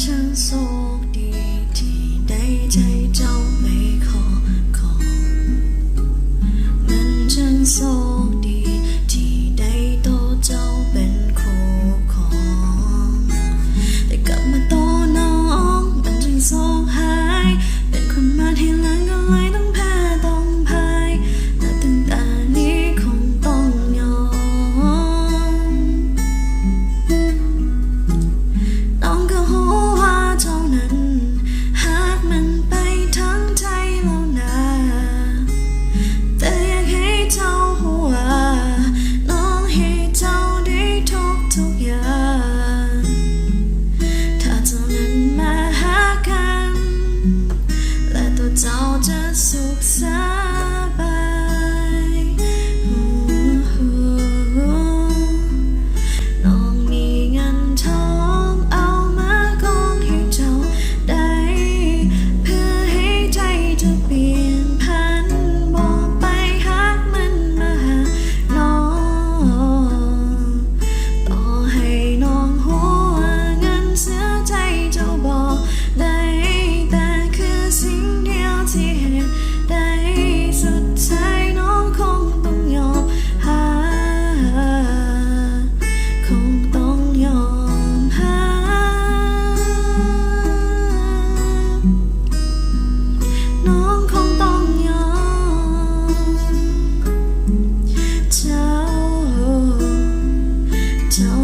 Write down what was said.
ช่างโชคดีที่ได้ใจเจ้าไปขอมันช่างโชคดีที่ได้โตเจ้าเป็นคู่ครองแต่กลับมาโตน้องมันช่างโชคหายเป็นคนมาทีหลังก็เลยต้องแพ้ต้องพ่ายและตั้งแต่นี้คงต้องยอมน้องก็รู้ว่าเท่านั้นหากมันไปทั้งใจแล้วนะแต่อยากให้เจ้ารู้ว่าน้องให้เจ้าได้ทุกอย่างถ้าเท่านั้นมาหากันและตัวเจ้าจะสุขสบายน้องมีเงินทองเอามากองให้เจ้าได้เพื่อให้ใจเธอเปลี่ยนพันบอกไปหากมันมาหาน้องต่อให้น้องหัวเงินเสียใจเจ้าบอกได้แต่คือสิ่งเดียวที่เห็นได้สุดท้ายน้องคงต้องยอมคงต้องยอมน้องคงต้องยอมเจ้า